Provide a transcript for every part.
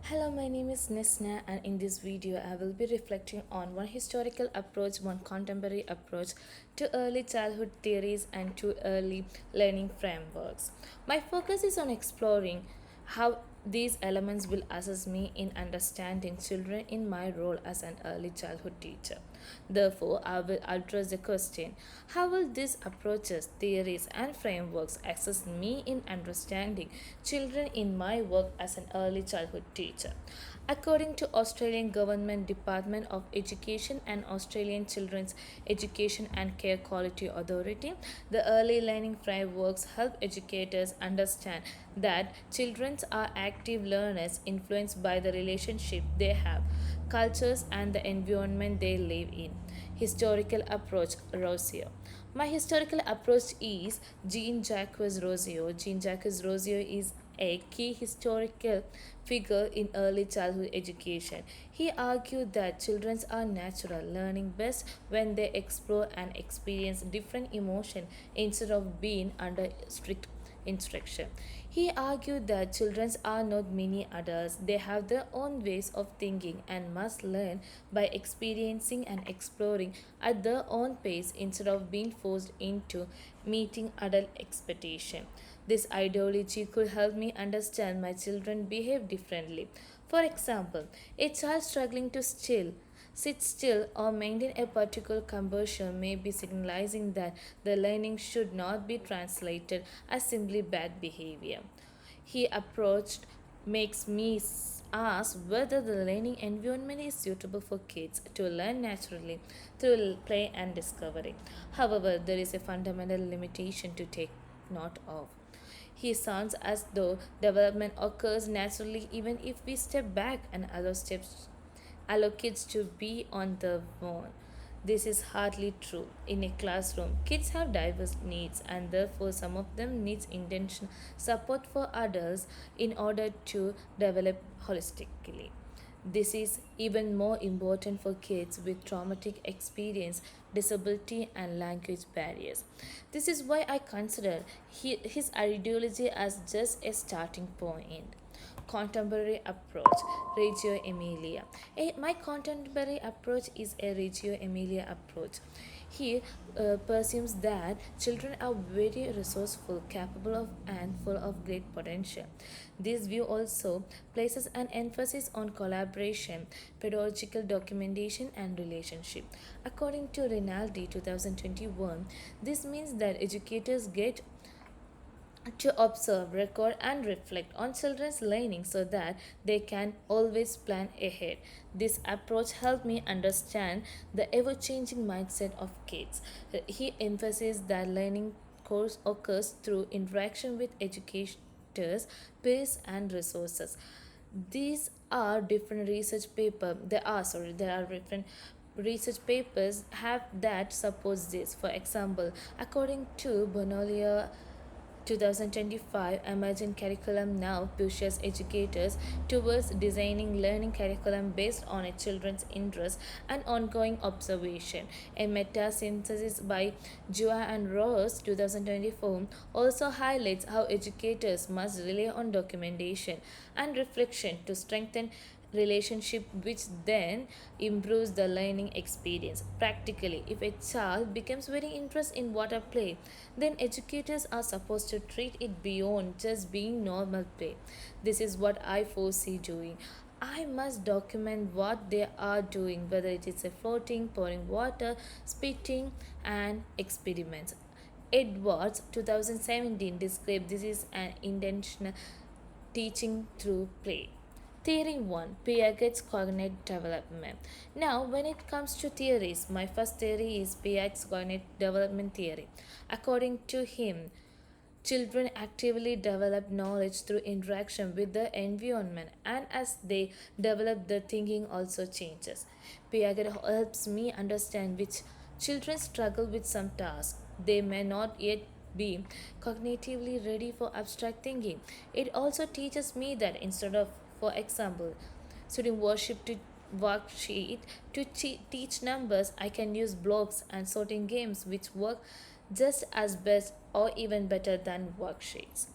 Hello, my name is Nisna, and in this video, I will be reflecting on one historical approach, one contemporary approach to early childhood theories and to early learning frameworks. My focus is on exploring how these elements will assist me in understanding children in my role as an early childhood teacher. Therefore, I will address the question: how will these approaches, theories, and frameworks assist me in understanding children in my work as an early childhood teacher? According to Australian Government Department of Education and Australian Children's Education and Care Quality Authority, the early learning frameworks help educators understand that children are active learners influenced by the relationship they have, cultures, and the environment they live in. Historical approach Rossio. My historical approach is Jean-Jacques Rousseau. Jean-Jacques Rousseau is a key historical figure in early childhood education. He argued that children are natural, learning best when they explore and experience different emotions instead of being under strict instruction. He argued that children are not mini adults, they have their own ways of thinking and must learn by experiencing and exploring at their own pace instead of being forced into meeting adult expectation. This ideology could help me understand my children behave differently. For example, a child struggling to sit still or maintain a particular composure may be signalizing that the learning should not be translated as simply bad behavior. He approached makes me ask whether the learning environment is suitable for kids to learn naturally through play and discovery. However, there is a fundamental limitation to take note of. He sounds as though development occurs naturally even if we step back and allow kids to be on the own. This is hardly true. In a classroom, kids have diverse needs and therefore some of them needs intention support for adults in order to develop holistically. This is even more important for kids with traumatic experience, disability, and language barriers. This is why I consider his ideology as just a starting point. Contemporary approach, Reggio Emilia. My contemporary approach is a Reggio Emilia approach. He presumes that children are very resourceful, capable of, and full of great potential. This view also places an emphasis on collaboration, pedagogical documentation, and relationship. According to Rinaldi 2021, this means that educators get to observe, record, and reflect on children's learning so that they can always plan ahead. This approach helped me understand the ever changing mindset of kids. He emphasizes that learning course occurs through interaction with educators, peers, and resources. These are different research paper. There are different research papers have that supports this. For example, according to Bonolia 2025 emerging curriculum now pushes educators towards designing learning curriculum based on a children's interest and ongoing observation. A meta-synthesis by Jua and Ross 2024 also highlights how educators must rely on documentation and reflection to strengthen relationship, which then improves the learning experience. Practically, if a child becomes very interested in water play, then educators are supposed to treat it beyond just being normal play. This is what I foresee doing. I must document what they are doing, whether it is a floating, pouring water, spitting, and experiments. Edwards 2017 described this is an intentional teaching through play. Theory 1, Piaget's Cognitive Development. Now, when it comes to theories, my first theory is Piaget's Cognitive Development Theory. According to him, children actively develop knowledge through interaction with the environment, and as they develop, their thinking also changes. Piaget helps me understand which children struggle with some tasks. They may not yet be cognitively ready for abstract thinking. It also teaches me that instead of, for example, studying worksheet to teach numbers, I can use blocks and sorting games which work just as best or even better than worksheets.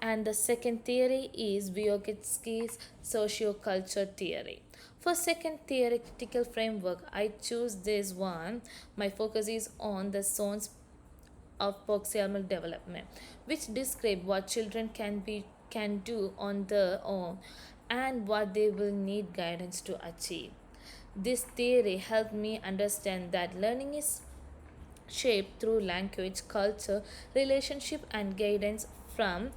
And the second theory is Vygotsky's socioculture theory. For second theoretical framework, I choose this one. My focus is on the zones of proximal development, which describe what children can do on their own and what they will need guidance to achieve. This theory helped me understand that learning is shaped through language, culture, relationship, and guidance from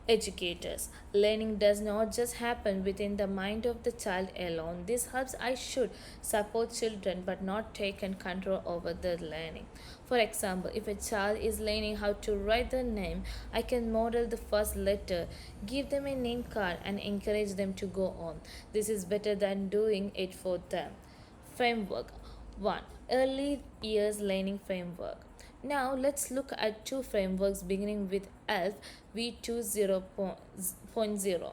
educators. Learning does not just happen within the mind of the child alone. This helps I should support children but not take control over their learning. For example, if a child is learning how to write their name, I can model the first letter, give them a name card, and encourage them to go on. This is better than doing it for them. Framework 1. Early Years Learning Framework. Now let's look at two frameworks beginning with EYLF V20.0.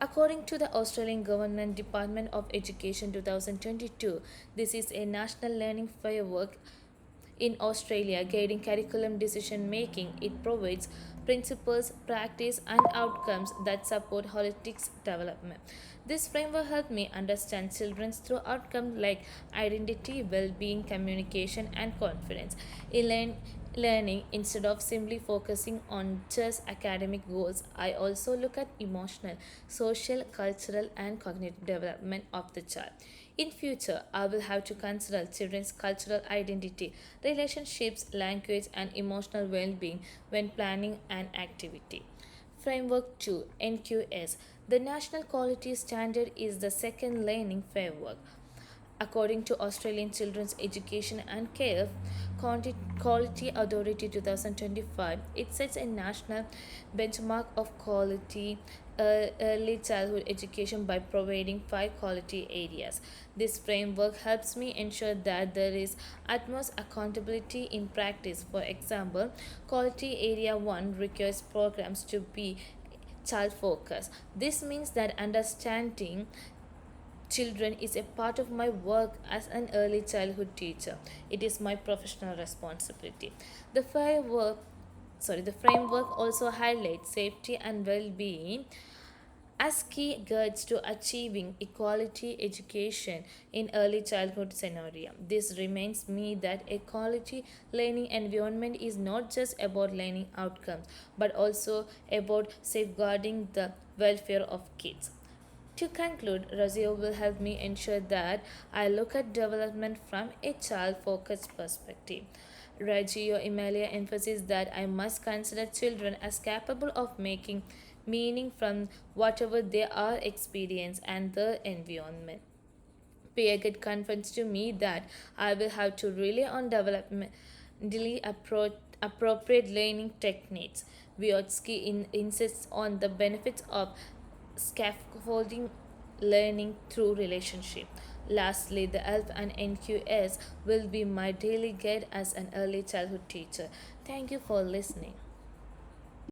According to the Australian Government Department of Education 2022, this is a national learning framework in Australia guiding curriculum decision making. It provides principles, practice, and outcomes that support holistic development. This framework helped me understand children through outcomes like identity, well being, communication, and confidence. In learning, instead of simply focusing on just academic goals, I also look at emotional, social, cultural, and cognitive development of the child. In future, I will have to consider children's cultural identity, relationships, language, and emotional well-being when planning an activity. Framework 2 NQS. The National Quality Standard is the second learning framework. According to Australian Children's Education and Care Quality Authority 2025, it sets a national benchmark of quality early childhood education by providing five quality areas. This framework helps me ensure that there is utmost accountability in practice. For example, Quality Area 1 requires programs to be child focused. This means that understanding children is a part of my work as an early childhood teacher. It is my professional responsibility. The framework also highlights safety and well-being as key guides to achieving equality education in early childhood scenario. This reminds me that a quality learning environment is not just about learning outcomes but also about safeguarding the welfare of kids. To conclude, Razio will help me ensure that I look at development from a child focused perspective. Reggio Emilia emphasizes that I must consider children as capable of making meaning from whatever they are experience and the environment. Piaget confirms to me that I will have to rely on developmentally appropriate learning techniques. Vygotsky insists on the benefits of scaffolding learning through relationship. Lastly, the EYLF and NQS will be my daily guide as an early childhood teacher. Thank you for listening.